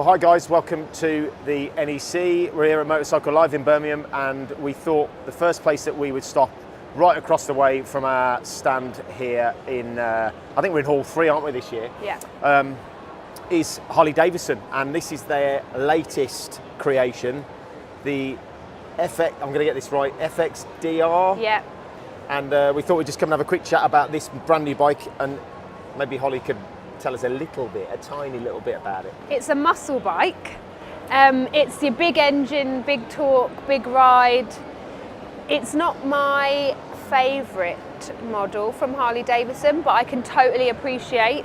Well, hi guys, welcome to the NEC. We're here at Motorcycle Live in Birmingham, and we thought the first place that we would stop right across the way from our stand here in, I think we're in Hall 3, aren't we, this year? Yeah. Is Harley Davidson, and this is their latest creation, the FX, I'm going to get this right, FXDR. Yeah. And we thought we'd just come and have a quick chat about this brand new bike, and maybe Holly could tell us a tiny little bit about it. It's a muscle bike. It's your big engine, big torque, big ride. It's not my favourite model from Harley Davidson, but I can totally appreciate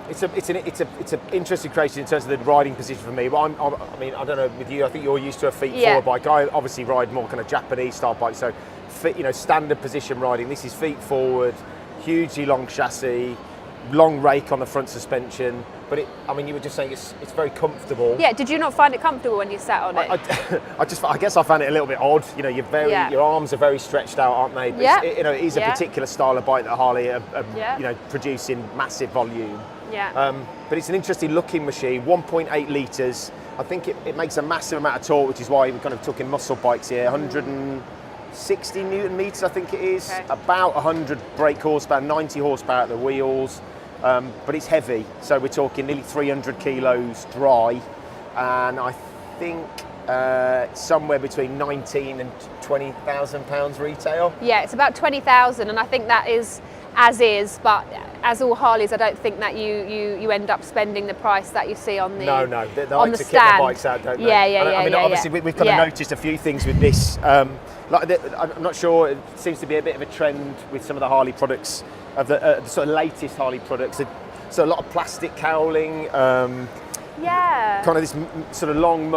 It's an interesting creation in terms of the riding position for me. But I mean, I don't know with you. I think you're used to a feet forward bike. I obviously ride more kind of Japanese style bikes, so standard position riding. This is feet forward, hugely long chassis, long rake on the front suspension. But I mean, you were just saying it's very comfortable. Yeah. Did you not find it comfortable when you sat on it? I guess I found it a little bit odd. You know, your arms are very stretched out, aren't they? But it is a particular style of bike that Harley are producing massive volume. Yeah. But it's an interesting looking machine, 1.8 litres. I think it makes a massive amount of torque, which is why we're kind of talking muscle bikes here. 160 Newton meters, I think it is. Okay. About 100 brake horsepower, 90 horsepower at the wheels. But it's heavy, so we're talking nearly 300 kilos dry. And I think somewhere between 19 and 20,000 pounds retail. Yeah, it's about 20,000, and I think that is as is, but as all Harleys, I don't think that you end up spending the price that you see on the they like on the to stand. Get the bikes out, don't they? I mean, obviously we've kind of noticed a few things with this. I'm not sure. It seems to be a bit of a trend with some of the Harley products, of the sort of latest Harley products. So a lot of plastic cowling. Kind of this sort of long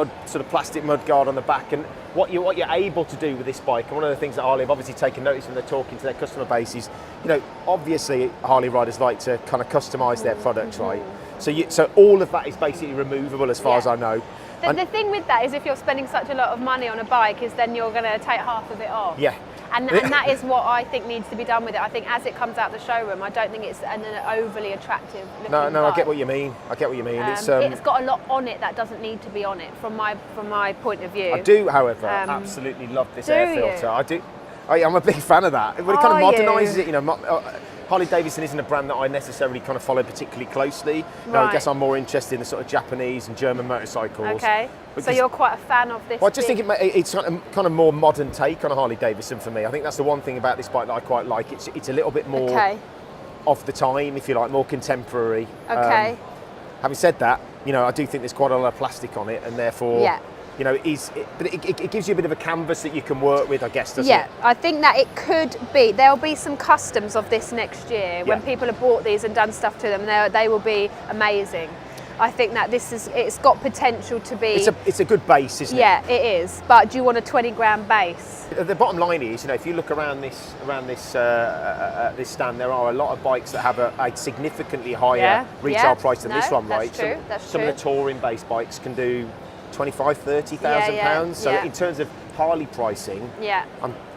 plastic mud guard on the back, and what you're able to do with this bike, and one of the things that Harley have obviously taken notice when they're talking to their customer base is, obviously Harley riders like to kind of customise their products, right? So all of that is basically removable as far as I know. The thing with that is, if you're spending such a lot of money on a bike, is then you're going to take half of it off. Yeah. And that is what I think needs to be done with it. I think as it comes out the showroom, I don't think it's an overly attractive looking bike. I get what you mean. It's got a lot on it that doesn't need to be on it, from my point of view. I do, however, absolutely love this air filter. I do. I'm a big fan of that. It kind of modernises it. Harley Davidson isn't a brand that I necessarily kind of follow particularly closely. No, I guess I'm more interested in the sort of Japanese and German motorcycles. Okay. So you're quite a fan of this? Well, I just think it's kind of more modern take on a Harley Davidson for me. I think that's the one thing about this bike that I quite like. It's a little bit more of the time, if you like, more contemporary. Okay. Having said that, I do think there's quite a lot of plastic on it, and therefore, but it gives you a bit of a canvas that you can work with, I guess, doesn't it? Yeah, I think that it could be. There'll be some customs of this next year when people have bought these and done stuff to them. They will be amazing. I think that it's got potential to be. It's a good base, isn't it? Yeah, it is. But do you want a 20 grand base? The bottom line is, if you look around this stand, there are a lot of bikes that have a significantly higher retail price than this one, right? True. Some of the touring-based bikes can do 25,000, 30,000 pounds. So in terms of Harley pricing,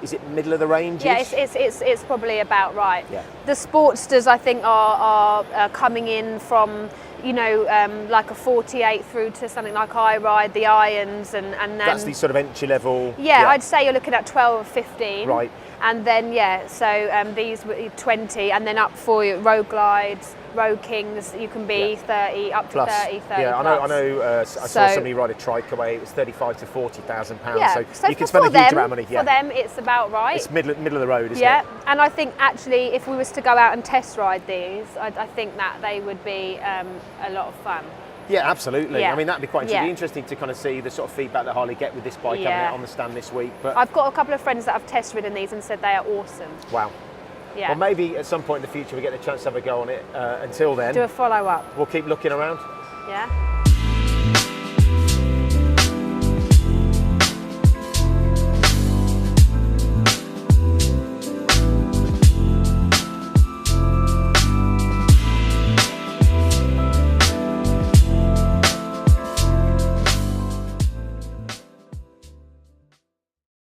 is it middle of the range? Yeah, it's probably about right. Yeah. The Sportsters, I think, are coming in from like a 48 through to something like I ride, the Irons, and then that's the sort of entry level. Yeah, I'd say you're looking at 12 or 15. Right. And then so these were 20, and then up for Road Glides, Road Kings, you can be 30, up to plus. 30 Yeah, plus. I know. I saw somebody ride a trike away. It was 35 to 40,000 pounds. Yeah. So you can spend a huge amount of money. For them, it's about right. It's middle of the road, isn't it? Yeah, and I think actually, if we was to go out and test ride these, I think that they would be a lot of fun. Yeah, absolutely. Yeah. I mean, that'd be quite interesting to kind of see the sort of feedback that Harley get with this bike coming out on the stand this week. But I've got a couple of friends that have test ridden these and said they are awesome. Wow. Yeah. Well, maybe at some point in the future we get the chance to have a go on it. Until then, do a follow up. We'll keep looking around. Yeah.